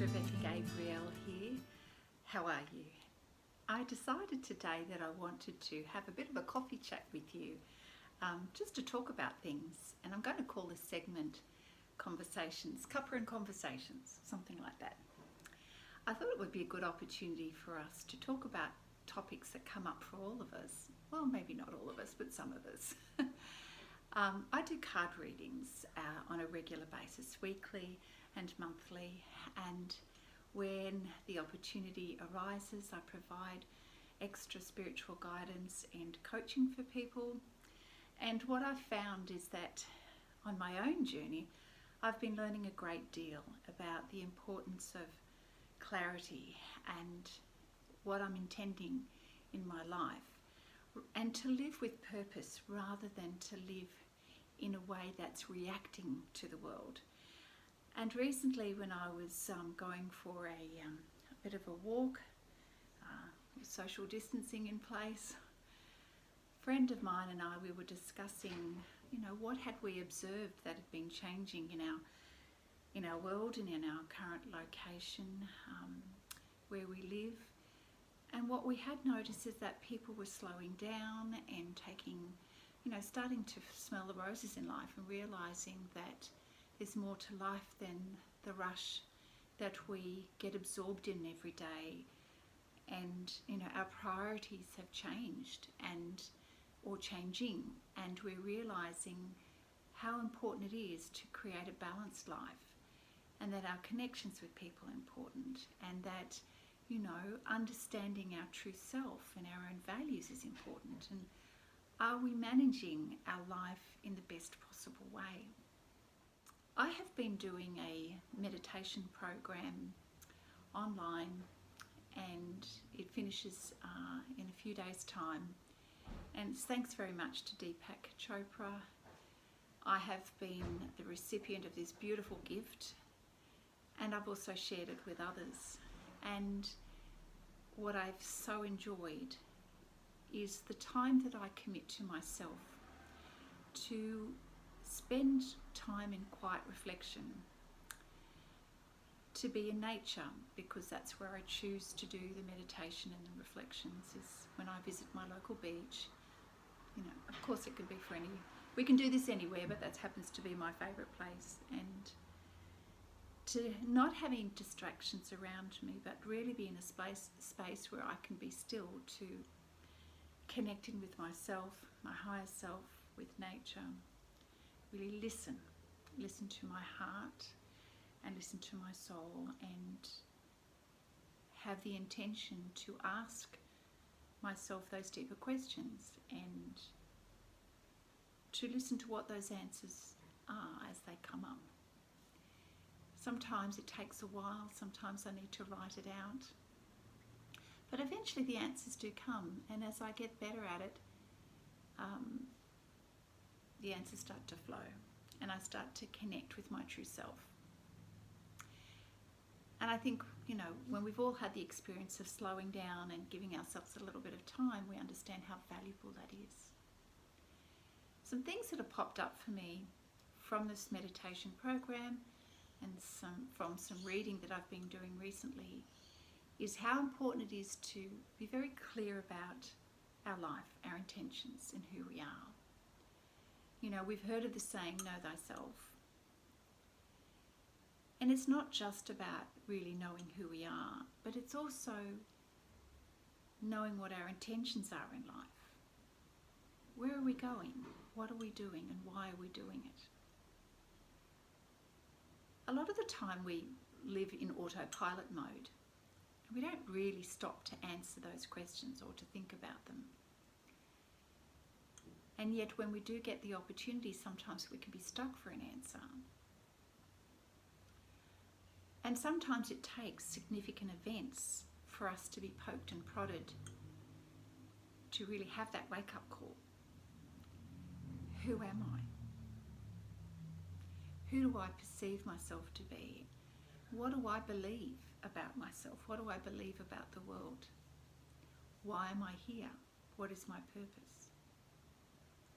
Rebecca Gabrielle here. How are you? I decided today that I wanted to have a bit of a coffee chat with you, just to talk about things, and I'm going to call this segment Conversations, Cuppa and Conversations, something like that. I thought it would be a good opportunity for us to talk about topics that come up for all of us. Well, maybe not all of us, but some of us. I do card readings on a regular basis, weekly and monthly, and when the opportunity arises, I provide extra spiritual guidance and coaching for people. And what I've found is that on my own journey, I've been learning a great deal about the importance of clarity and what I'm intending in my life, and to live with purpose rather than to live in a way that's reacting to the world. And recently, when I was going for a bit of a walk, social distancing in place, a friend of mine and I, we were discussing, what had we observed that had been changing in our world and in our current location, where we live. And what we had noticed is that people were slowing down and taking, starting to smell the roses in life and realising that there's more to life than the rush that we get absorbed in every day. And, our priorities have changed or changing, and we're realising how important it is to create a balanced life, and that our connections with people are important, and that, understanding our true self and our own values is important. And are we managing our life in the best possible way? I have been doing a meditation program online, and it finishes in a few days' time. And thanks very much to Deepak Chopra. I have been the recipient of this beautiful gift, and I've also shared it with others. And what I've so enjoyed is the time that I commit to myself to spend time in quiet reflection, to be in nature, because that's where I choose to do the meditation and the reflections, is when I visit my local beach. Of course it could be we can do this anywhere, but that happens to be my favourite place. And to not having distractions around me, but really be in a space where I can be still, to connecting with myself, my higher self, with nature. Really listen to my heart and listen to my soul, and have the intention to ask myself those deeper questions, and to listen to what those answers are as they come up. Sometimes it takes a while, sometimes I need to write it out, but eventually the answers do come, and as I get better at it, the answers start to flow, and I start to connect with my true self. And I think, when we've all had the experience of slowing down and giving ourselves a little bit of time, we understand how valuable that is. Some things that have popped up for me from this meditation program, and from some reading that I've been doing recently, is how important it is to be very clear about our life, our intentions, and who we are. We've heard of the saying, know thyself. And it's not just about really knowing who we are, but it's also knowing what our intentions are in life. Where are we going? What are we doing? And why are we doing it? A lot of the time we live in autopilot mode, and we don't really stop to answer those questions or to think about them. And yet when we do get the opportunity, sometimes we can be stuck for an answer. And sometimes it takes significant events for us to be poked and prodded to really have that wake-up call. Who am I? Who do I perceive myself to be? What do I believe about myself? What do I believe about the world? Why am I here? What is my purpose?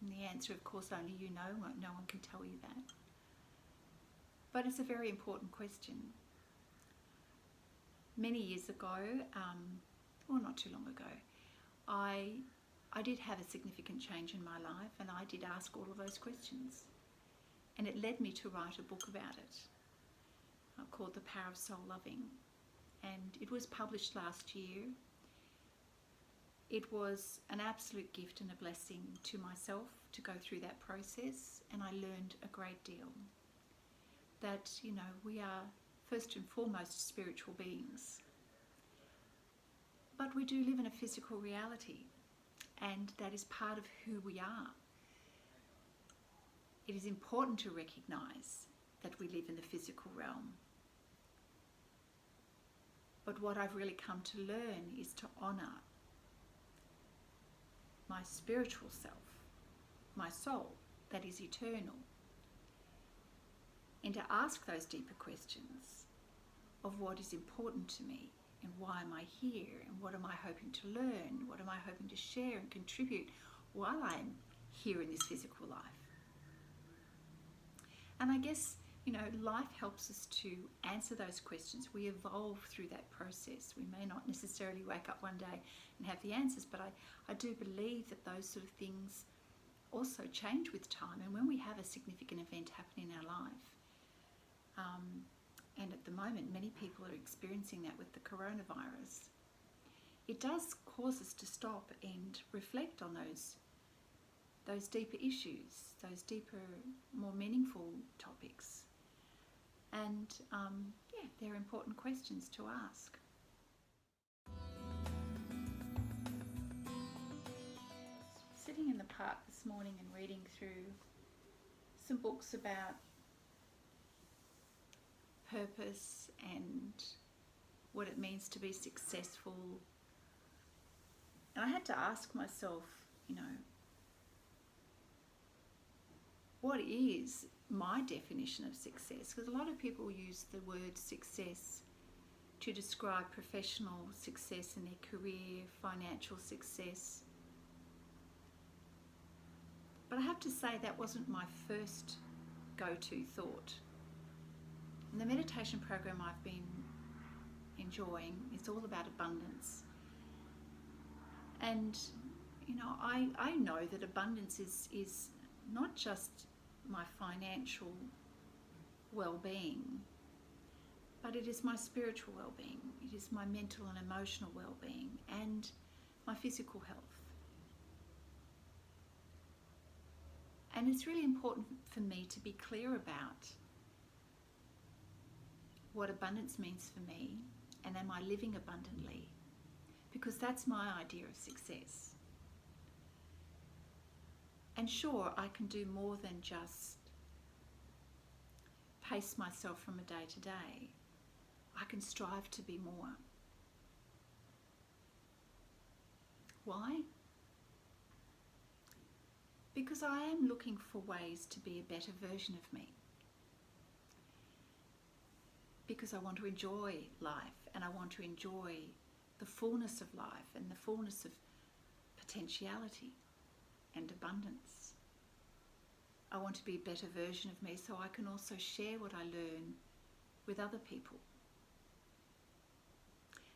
And the answer, of course, only you know. No one can tell you that. But it's a very important question. Many years ago, or not too long ago, I did have a significant change in my life, and I did ask all of those questions. And it led me to write a book about it called The Power of Soul Loving. And it was published last year. It was an absolute gift and a blessing to myself to go through that process, and I learned a great deal. That, we are first and foremost spiritual beings. But we do live in a physical reality, and that is part of who we are. It is important to recognise that we live in the physical realm. But what I've really come to learn is to honour my spiritual self, my soul that is eternal, and to ask those deeper questions of what is important to me, and why am I here, and what am I hoping to learn, what am I hoping to share and contribute while I'm here in this physical life. And I guess, life helps us to answer those questions. We evolve through that process. We may not necessarily wake up one day and have the answers, but I do believe that those sort of things also change with time. And when we have a significant event happen in our life, and at the moment many people are experiencing that with the coronavirus, it does cause us to stop and reflect on those deeper issues, those deeper, more meaningful topics. And they're important questions to ask. Sitting in the park this morning and reading through some books about purpose and what it means to be successful. And I had to ask myself, what is my definition of success? Because a lot of people use the word success to describe professional success in their career, financial success. But I have to say that wasn't my first go-to thought. And the meditation program I've been enjoying is all about abundance. And, I know that abundance is not just my financial well-being, but it is my spiritual well-being. It is my mental and emotional well-being, and my physical health. And it's really important for me to be clear about what abundance means for me, and am I living abundantly? Because that's my idea of success. And sure, I can do more than just pace myself from a day to day. I can strive to be more. Why? Because I am looking for ways to be a better version of me. Because I want to enjoy life, and I want to enjoy the fullness of life and the fullness of potentiality and abundance. I want to be a better version of me so I can also share what I learn with other people.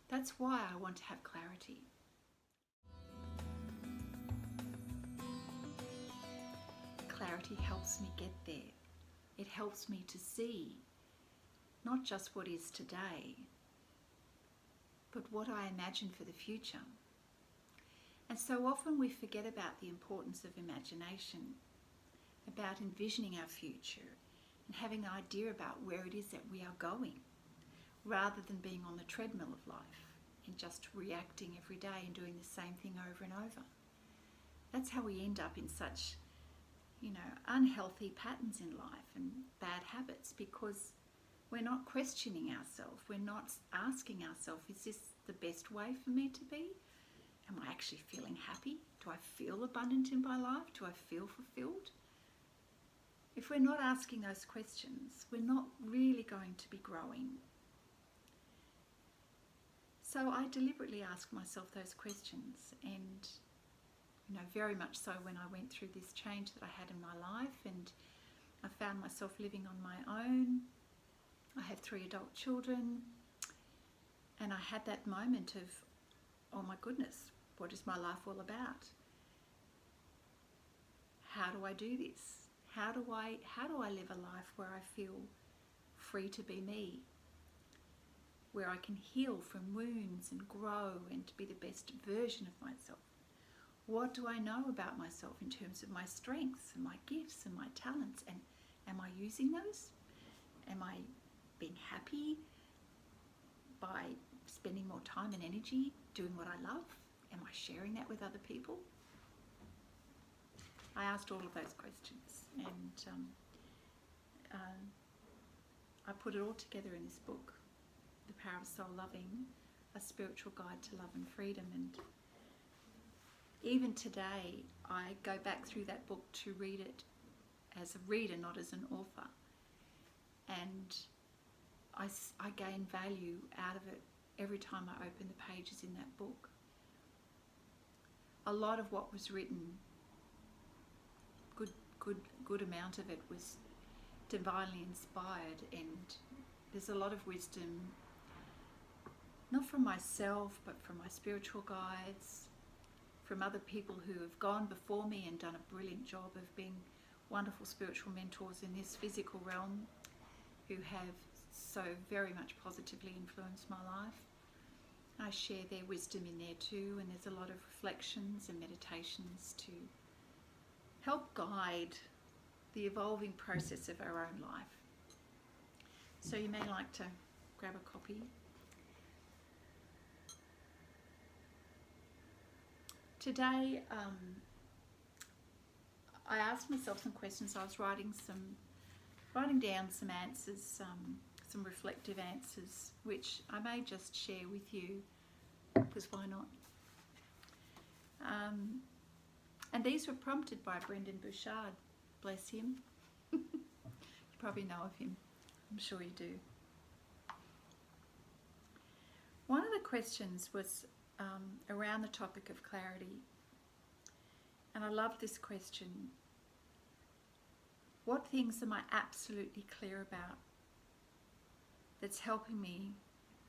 That's why I want to have clarity. Clarity helps me get there. It helps me to see not just what is today, but what I imagine for the future. And so often we forget about the importance of imagination, about envisioning our future and having an idea about where it is that we are going, rather than being on the treadmill of life and just reacting every day and doing the same thing over and over. That's how we end up in such, unhealthy patterns in life and bad habits, because we're not questioning ourselves. We're not asking ourselves, is this the best way for me to be? Am I actually feeling happy? Do I feel abundant in my life? Do I feel fulfilled? If we're not asking those questions, we're not really going to be growing. So I deliberately ask myself those questions, and very much so when I went through this change that I had in my life, and I found myself living on my own. I have 3 adult children, And I had that moment of, oh my goodness, what is my life all about? How do I do this? How do I live a life where I feel free to be me? Where I can heal from wounds and grow and to be the best version of myself? What do I know about myself in terms of my strengths and my gifts and my talents? And am I using those? Am I being happy by spending more time and energy doing what I love? Am I sharing that with other people? I asked all of those questions, and I put it all together in this book, The Power of Soul Loving, A Spiritual Guide to Love and Freedom. And even today, I go back through that book to read it as a reader, not as an author. And I gain value out of it every time I open the pages in that book. A lot of what was written, good amount of it was divinely inspired, and there's a lot of wisdom, not from myself, but from my spiritual guides, from other people who have gone before me and done a brilliant job of being wonderful spiritual mentors in this physical realm, who have so very much positively influenced my life. I share their wisdom in there too, and there's a lot of reflections and meditations to help guide the evolving process of our own life. So you may like to grab a copy. Today, I asked myself some questions. I was writing down some answers, some reflective answers, which I may just share with you, because why not? And these were prompted by Brendan Bouchard, bless him. You probably know of him, I'm sure you do. One of the questions was around the topic of clarity, and I love this question. What things am I absolutely clear about that's helping me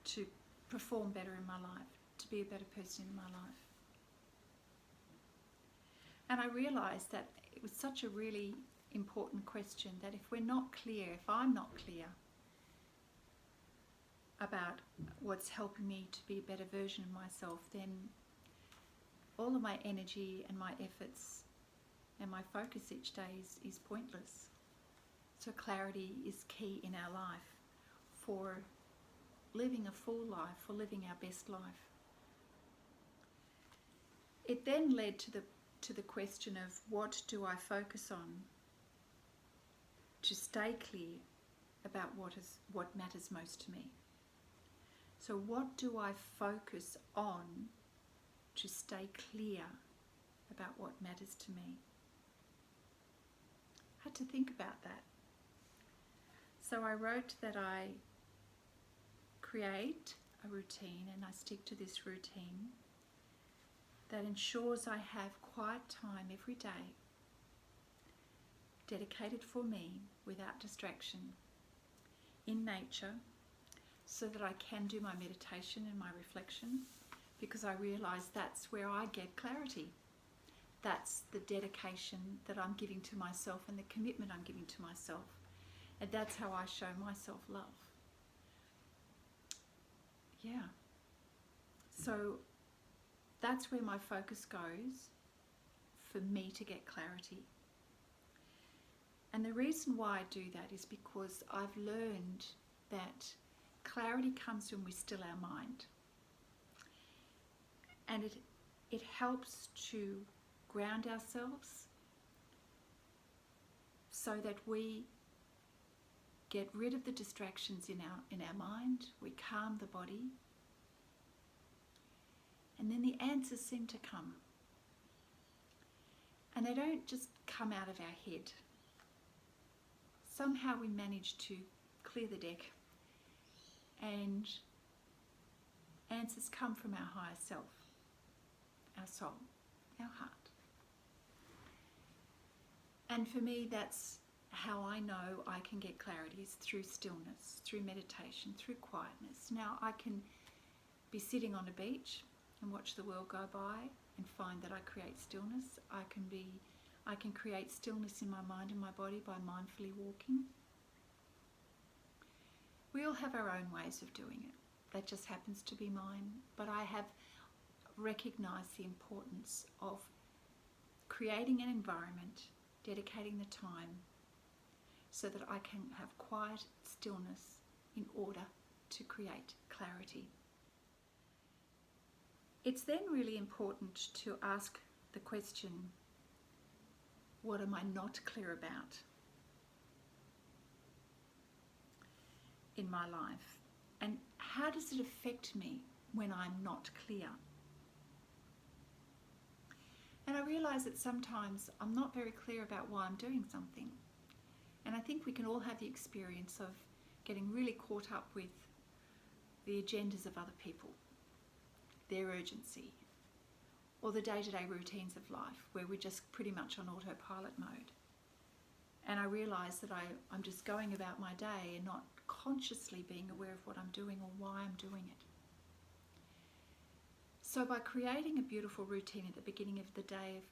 to perform better in my life, to be a better person in my life? And I realised that it was such a really important question, that if we're not clear, if I'm not clear about what's helping me to be a better version of myself, then all of my energy and my efforts and my focus each day is pointless. So clarity is key in our life for living a full life, for living our best life. It then led to the question of, what do I focus on to stay clear about what matters most to me? So what do I focus on to stay clear about what matters to me? I had to think about that. So I wrote that I create a routine, and I stick to this routine that ensures I have quiet time every day, dedicated for me without distraction, in nature, so that I can do my meditation and my reflection, because I realise that's where I get clarity. That's the dedication that I'm giving to myself and the commitment I'm giving to myself. And that's how I show myself love. Yeah. So that's where my focus goes for me to get clarity. And the reason why I do that is because I've learned that clarity comes when we still our mind. And it helps to ground ourselves so that we get rid of the distractions in our mind, we calm the body, and then the answers seem to come. And they don't just come out of our head. Somehow we manage to clear the deck, and answers come from our higher self, our soul, our heart. And for me, that's how I know I can get clarity, is through stillness, through meditation, through quietness. Now, I can be sitting on a beach and watch the world go by and find that I create stillness. I can create stillness in my mind and my body by mindfully walking. We all have our own ways of doing it. That just happens to be mine. But I have recognized the importance of creating an environment, dedicating the time so that I can have quiet stillness in order to create clarity. It's then really important to ask the question, what am I not clear about in my life? And how does it affect me when I'm not clear? And I realise that sometimes I'm not very clear about why I'm doing something. And I think we can all have the experience of getting really caught up with the agendas of other people, their urgency, or the day-to-day routines of life where we're just pretty much on autopilot mode. And I realise that I'm just going about my day and not consciously being aware of what I'm doing or why I'm doing it. So by creating a beautiful routine at the beginning of the day of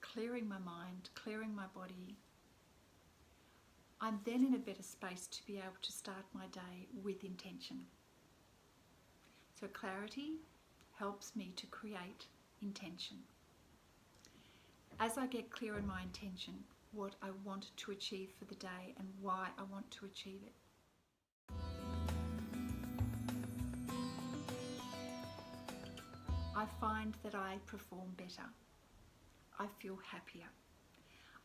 clearing my mind, clearing my body, I'm then in a better space to be able to start my day with intention. So clarity helps me to create intention. As I get clear in my intention, what I want to achieve for the day and why I want to achieve it. I find that I perform better. I feel happier.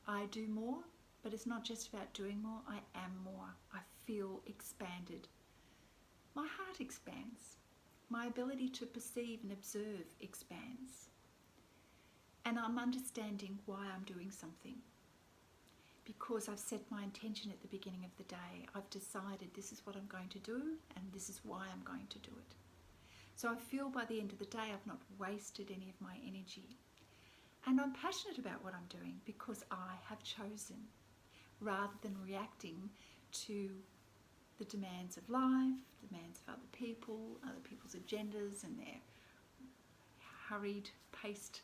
I do more, but it's not just about doing more, I am more. I feel expanded. My heart expands. My ability to perceive and observe expands. And I'm understanding why I'm doing something. Because I've set my intention at the beginning of the day. I've decided this is what I'm going to do and this is why I'm going to do it. So I feel by the end of the day I've not wasted any of my energy. And I'm passionate about what I'm doing because I have chosen, rather than reacting to the demands of life, demands of other people's agendas and their hurried, paced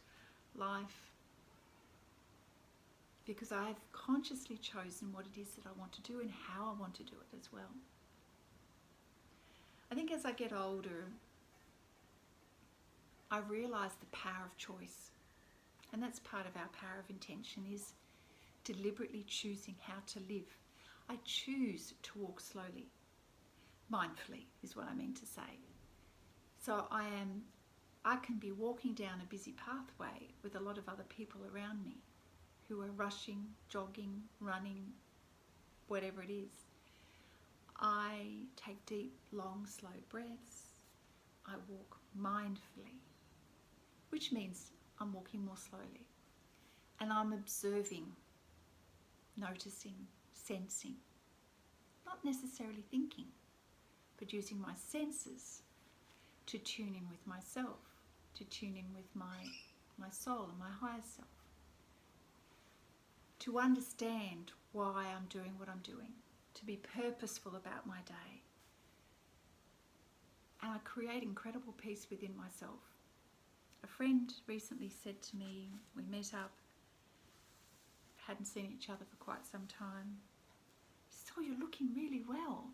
life. Because I've consciously chosen what it is that I want to do and how I want to do it as well. I think as I get older, I realise the power of choice. And that's part of our power of intention, is deliberately choosing how to live. I choose to walk slowly. Mindfully is what I mean to say. So I can be walking down a busy pathway with a lot of other people around me who are rushing, jogging, running, whatever it is. I take deep, long, slow breaths. I walk mindfully, which means I'm walking more slowly. And I'm observing, noticing, sensing, not necessarily thinking, but using my senses to tune in with myself, to tune in with my soul and my higher self, to understand why I'm doing what I'm doing, to be purposeful about my day. And I create incredible peace within myself. A friend recently said to me, we met up, hadn't seen each other for quite some time. She said, "Oh, you're looking really well.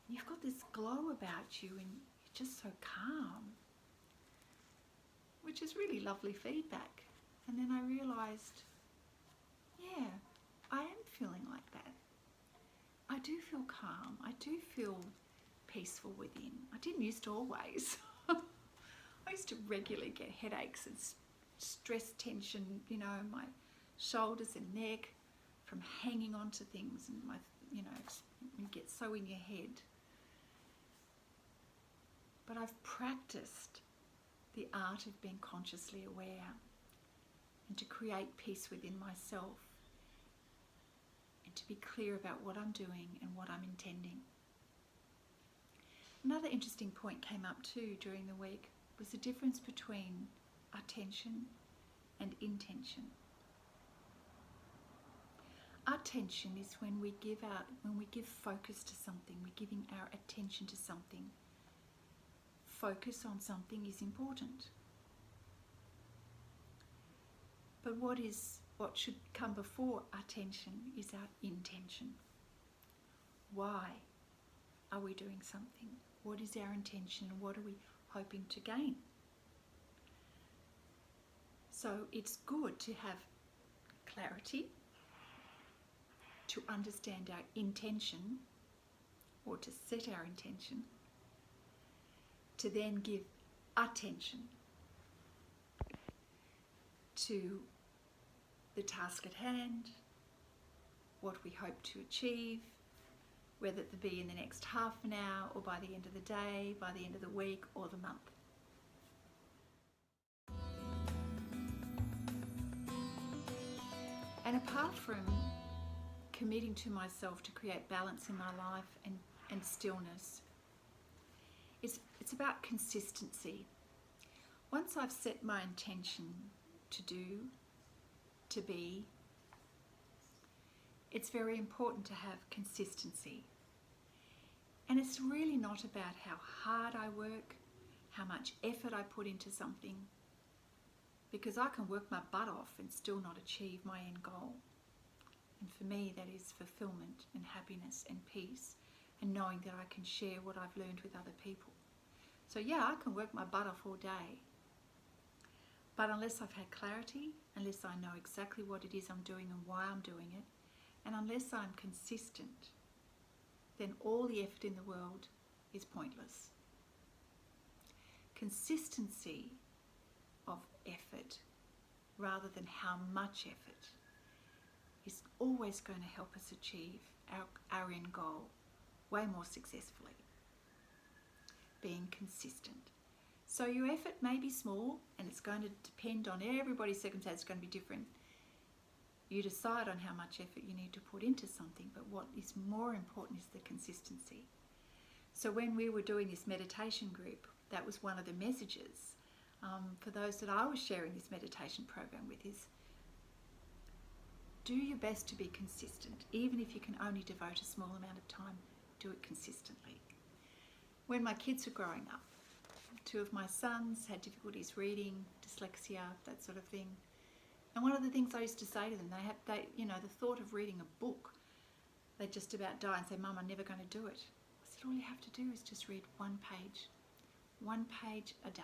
You've got this glow about you and you're just so calm," which is really lovely feedback. And then I realised, yeah, I am feeling like that. I do feel calm. I do feel peaceful within. I didn't used to always. I used to regularly get headaches and stress tension, in my shoulders and neck from hanging on to things, and you get so in your head. But I've practiced the art of being consciously aware and to create peace within myself and to be clear about what I'm doing and what I'm intending. Another interesting point came up too during the week was the difference between attention and intention. Attention is when we give focus to something, we're giving our attention to something focus on something is important. But what should come before attention is our intention. Why are we doing something? What is our intention? What are we hoping to gain? So it's good to have clarity, to understand our intention, or to set our intention, to then give attention to the task at hand, what we hope to achieve, whether it be in the next half an hour or by the end of the day, by the end of the week or the month. And apart from committing to myself to create balance in my life and stillness, it's about consistency. Once I've set my intention to do, to be, it's very important to have consistency. And it's really not about how hard I work, how much effort I put into something, because I can work my butt off and still not achieve my end goal. And for me, that is fulfillment and happiness and peace, and knowing that I can share what I've learned with other people. So yeah, I can work my butt off all day, but unless I've had clarity, unless I know exactly what it is I'm doing and why I'm doing it, and unless I'm consistent, then all the effort in the world is pointless. Consistency of effort, rather than how much effort, is always going to help us achieve our end goal way more successfully. Being consistent. So your effort may be small, and it's going to depend on everybody's circumstance. It's going to be different. You decide on how much effort you need to put into something, but what is more important is the consistency. So when we were doing this meditation group, that was one of the messages for those that I was sharing this meditation program with, is do your best to be consistent. Even if you can only devote a small amount of time, do it consistently. When my kids were growing up, two of my sons had difficulties reading, dyslexia, that sort of thing. And one of the things I used to say to them, the thought of reading a book, they'd just about die and say, "Mum, I'm never going to do it." I said, all you have to do is just read one page a day.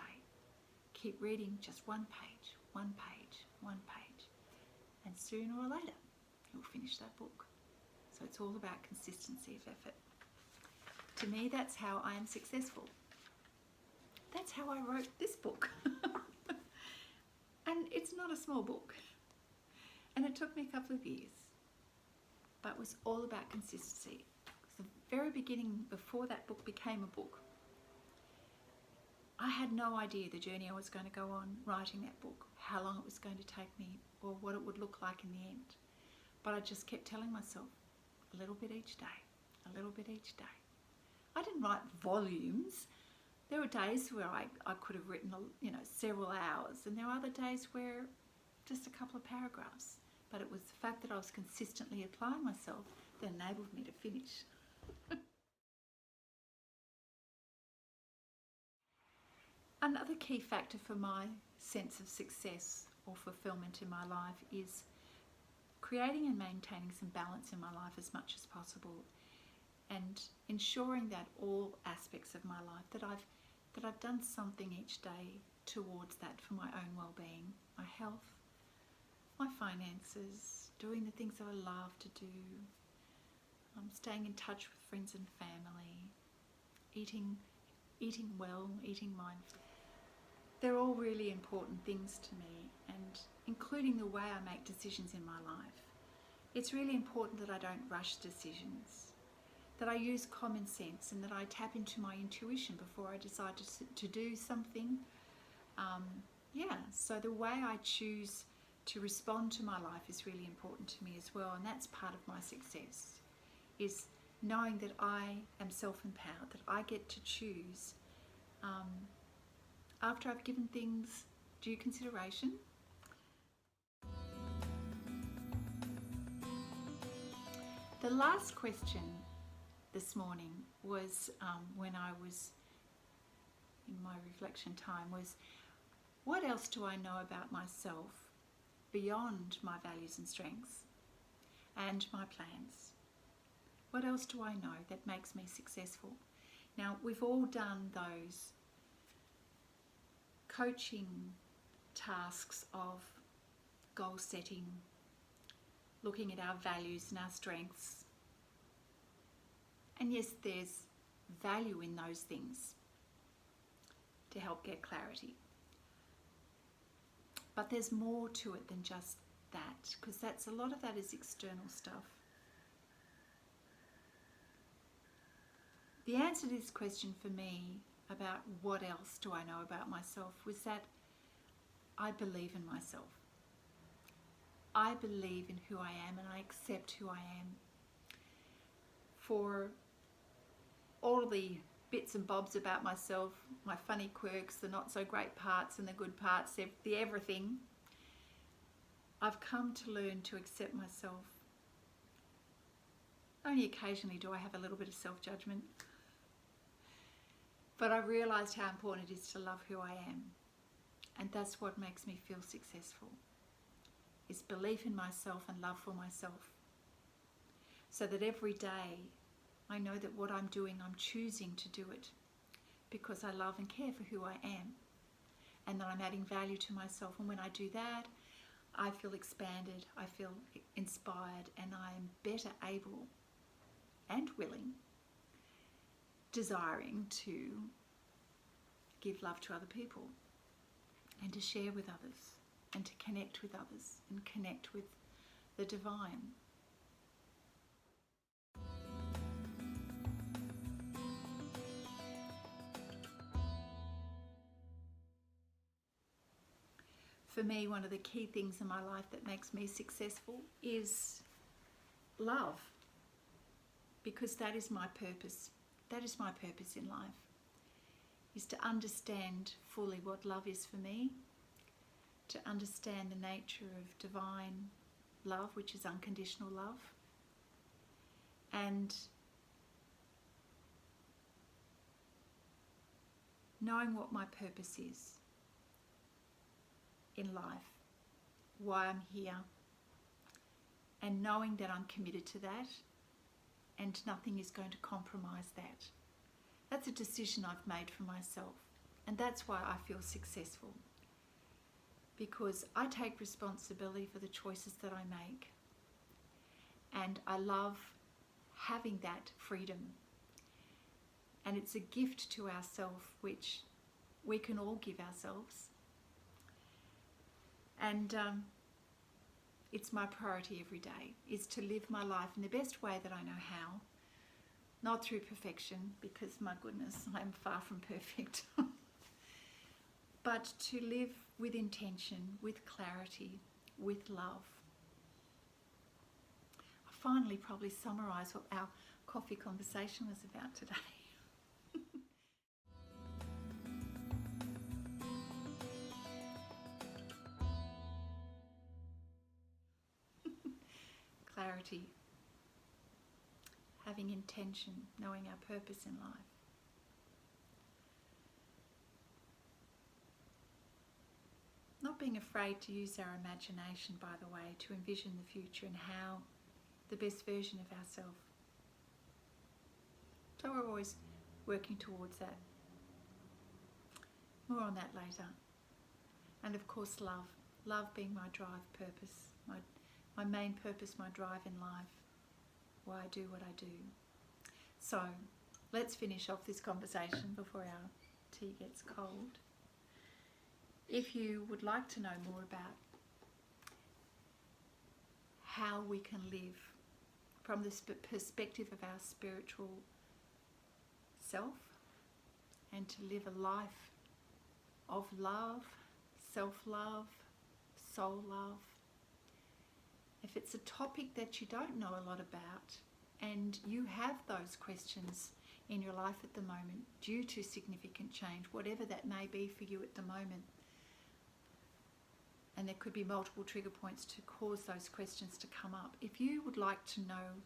Keep reading just one page, one page, one page. And sooner or later, you'll finish that book. So it's all about consistency of effort. To me, that's how I am successful. That's how I wrote this book. And it's not a small book. And it took me a couple of years. But it was all about consistency. The very beginning, before that book became a book, I had no idea the journey I was going to go on writing that book, how long it was going to take me, or what it would look like in the end. But I just kept telling myself, a little bit each day, a little bit each day. I didn't write volumes. There were days where I could have written, several hours, and there were other days where just a couple of paragraphs. But it was the fact that I was consistently applying myself that enabled me to finish. Another key factor for my sense of success or fulfillment in my life is creating and maintaining some balance in my life as much as possible, and ensuring that all aspects of my life, that I've done something each day towards that for my own well-being, my health, my finances, doing the things that I love to do, staying in touch with friends and family, eating well, eating mindfully. They're all really important things to me, and including the way I make decisions in my life. It's really important that I don't rush decisions, that I use common sense, and that I tap into my intuition before I decide to do something. So the way I choose to respond to my life is really important to me as well, and that's part of my success, is knowing that I am self-empowered, that I get to choose after I've given things due consideration. The last question this morning was when I was in my reflection time was, what else do I know about myself beyond my values and strengths and my plans? What else do I know that makes me successful? Now, we've all done those coaching tasks of goal setting, looking at our values and our strengths. And yes, there's value in those things to help get clarity. But there's more to it than just that, because a lot of that is external stuff. The answer to this question for me about what else do I know about myself was that I believe in myself. I believe in who I am and I accept who I am. For all the bits and bobs about myself, my funny quirks, the not so great parts and the good parts, the everything, I've come to learn to accept myself. Only occasionally do I have a little bit of self-judgment, but I realised how important it is to love who I am, and that's what makes me feel successful, is belief in myself and love for myself, so that every day I know that what I'm doing, I'm choosing to do it because I love and care for who I am, and that I'm adding value to myself. And when I do that, I feel expanded, I feel inspired, and I'm better able and willing, desiring to give love to other people and to share with others and to connect with others and connect with the divine. For me, one of the key things in my life that makes me successful is love, because that is my purpose. That is my purpose in life, is to understand fully what love is for me, to understand the nature of divine love, which is unconditional love, and knowing what my purpose is in life, why I'm here, and knowing that I'm committed to that and nothing is going to compromise that. That's a decision I've made for myself, and that's why I feel successful, because I take responsibility for the choices that I make, and I love having that freedom, and it's a gift to ourselves which we can all give ourselves. And it's my priority every day, is to live my life in the best way that I know how. Not through perfection, because my goodness, I'm far from perfect. But to live with intention, with clarity, with love. I finally probably summarise what our coffee conversation was about today. Clarity, having intention, knowing our purpose in life. Not being afraid to use our imagination, by the way, to envision the future and how the best version of ourselves. So we're always working towards that. More on that later. And of course love. Love being my drive, purpose, my main purpose, my drive in life, why I do what I do. So let's finish off this conversation before our tea gets cold. If you would like to know more about how we can live from the perspective of our spiritual self, and to live a life of love, self-love, soul love, if it's a topic that you don't know a lot about and you have those questions in your life at the moment due to significant change, whatever that may be for you at the moment, and there could be multiple trigger points to cause those questions to come up. If you would like to know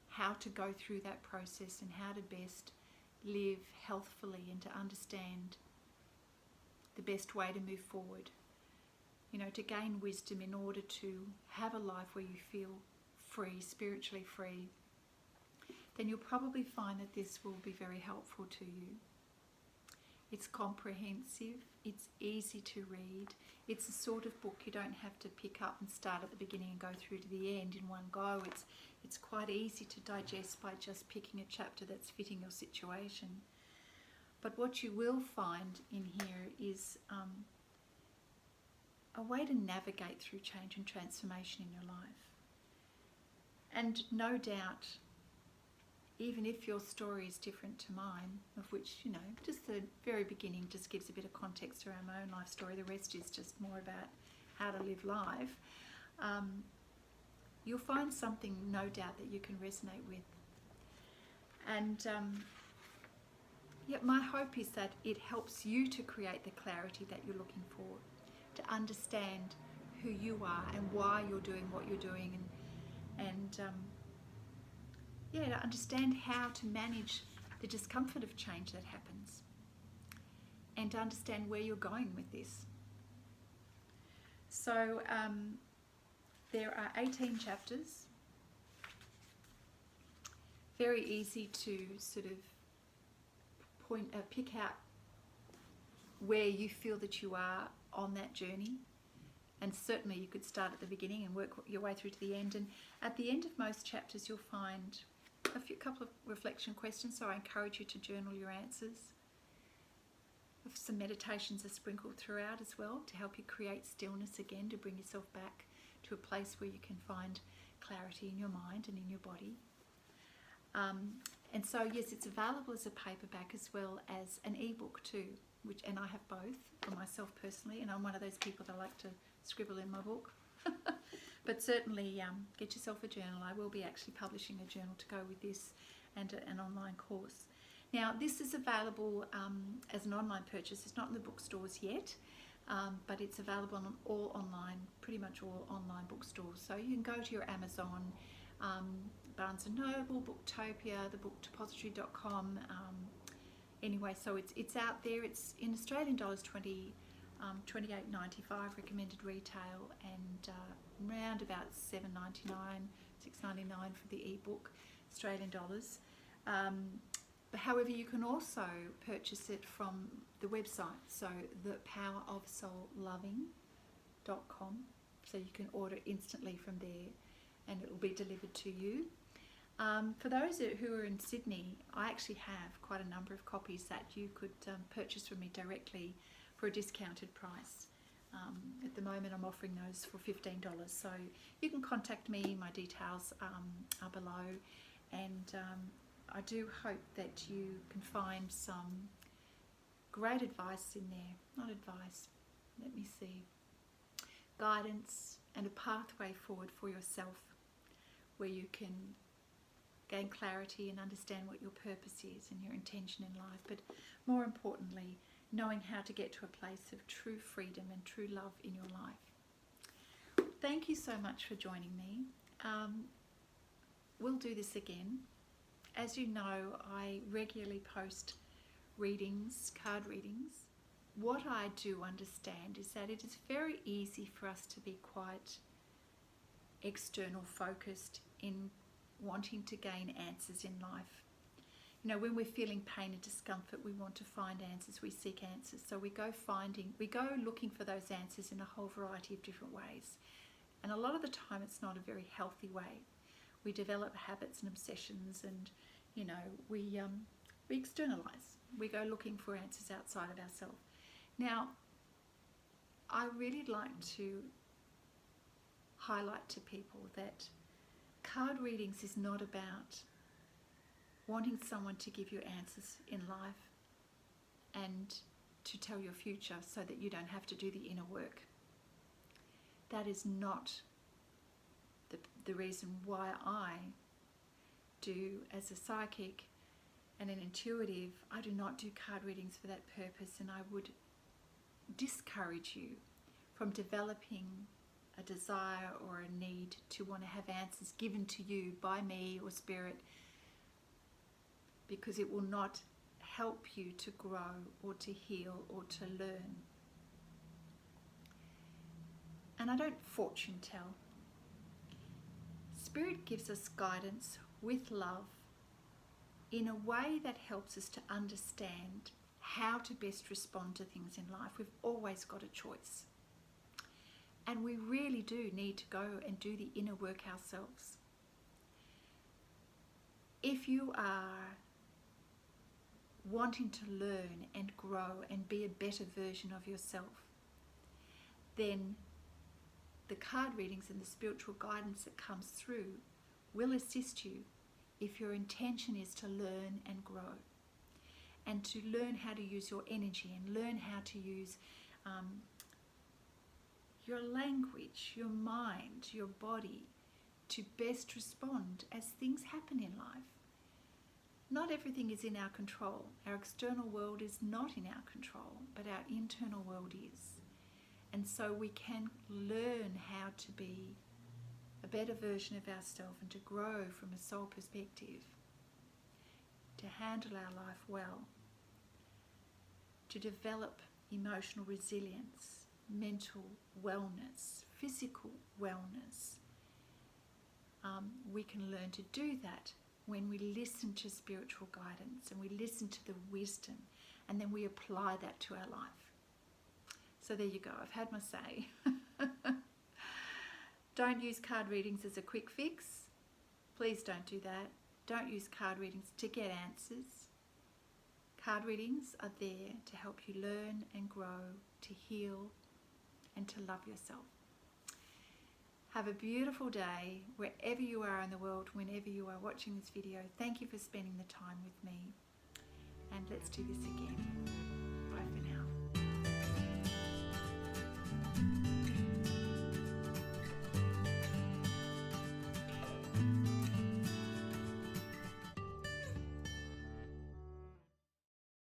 how to go through that process and how to best live healthfully and to understand the best way to move forward. You know, to gain wisdom in order to have a life where you feel free, spiritually free, then you'll probably find that this will be very helpful to you. It's comprehensive, it's easy to read, it's the sort of book you don't have to pick up and start at the beginning and go through to the end in one go. It's quite easy to digest by just picking a chapter that's fitting your situation. But what you will find in here is a way to navigate through change and transformation in your life. And no doubt, even if your story is different to mine, of which, you know, just the very beginning just gives a bit of context around my own life story, the rest is just more about how to live life, you'll find something, no doubt, that you can resonate with. And my hope is that it helps you to create the clarity that you're looking for, to understand who you are and why you're doing what you're doing, and to understand how to manage the discomfort of change that happens, and to understand where you're going with this. So there are 18 chapters, very easy to sort of pick out where you feel that you are on that journey. And certainly you could start at the beginning and work your way through to the end. And at the end of most chapters, you'll find a couple of reflection questions. So I encourage you to journal your answers. Some meditations are sprinkled throughout as well to help you create stillness again, to bring yourself back to a place where you can find clarity in your mind and in your body. And so, yes, it's available as a paperback as well as an ebook too, and I have both for myself personally, and I'm one of those people that like to scribble in my book. But certainly get yourself a journal. I will be actually publishing a journal to go with this, and an online course. Now, this is available as an online purchase. It's not in the bookstores yet, but it's available on pretty much all online bookstores. So you can go to your Amazon, Barnes & Noble, Booktopia, thebookdepository.com. Anyway, so it's out there. It's in Australian dollars, $28.95 recommended retail, and around about $7.99, $6.99 for the ebook, Australian dollars. But however, you can also purchase it from the website, so thepowerofsoulloving.com. So you can order instantly from there, and it will be delivered to you. For those who are in Sydney, I actually have quite a number of copies that you could purchase from me directly for a discounted price. At the moment, I'm offering those for $15. So you can contact me. My details are below, and I do hope that you can find some great advice in there. Not advice, let me see. Guidance and a pathway forward for yourself, where you can gain clarity and understand what your purpose is and your intention in life, but more importantly, knowing how to get to a place of true freedom and true love in your life. Thank you so much for joining me. We'll do this again. As you know, I regularly post readings, card readings. What I do understand is that it is very easy for us to be quite external focused in wanting to gain answers in life. You know, when we're feeling pain and discomfort, we want to find answers, we seek answers. So we go looking for those answers in a whole variety of different ways. And a lot of the time it's not a very healthy way. We develop habits and obsessions, and, you know, we externalize. We go looking for answers outside of ourselves. Now, I really like to highlight to people that card readings is not about wanting someone to give you answers in life and to tell your future so that you don't have to do the inner work. That is not the reason why I do, as a psychic and an intuitive, I do not do card readings for that purpose, and I would discourage you from developing a desire or a need to want to have answers given to you by me or spirit, because it will not help you to grow or to heal or to learn and I don't fortune tell. Spirit gives us guidance with love in a way that helps us to understand how to best respond to things in life. We've always got a choice. And we really do need to go and do the inner work ourselves. If you are wanting to learn and grow and be a better version of yourself, then the card readings and the spiritual guidance that comes through will assist you if your intention is to learn and grow and to learn how to use your energy and learn how to use your language, your mind, your body to best respond as things happen in life. Not everything is in our control. Our external world is not in our control, but our internal world is. And so we can learn how to be a better version of ourselves and to grow from a soul perspective, to handle our life well, to develop emotional resilience, mental wellness, physical wellness. We can learn to do that when we listen to spiritual guidance and we listen to the wisdom, and then we apply that to our life. So there you go, I've had my say. Don't use card readings as a quick fix. Please don't do that. Don't use card readings to get answers. Card readings are there to help you learn and grow, to heal and to love yourself. Have a beautiful day wherever you are in the world, whenever you are watching this video. Thank you for spending the time with me. And let's do this again.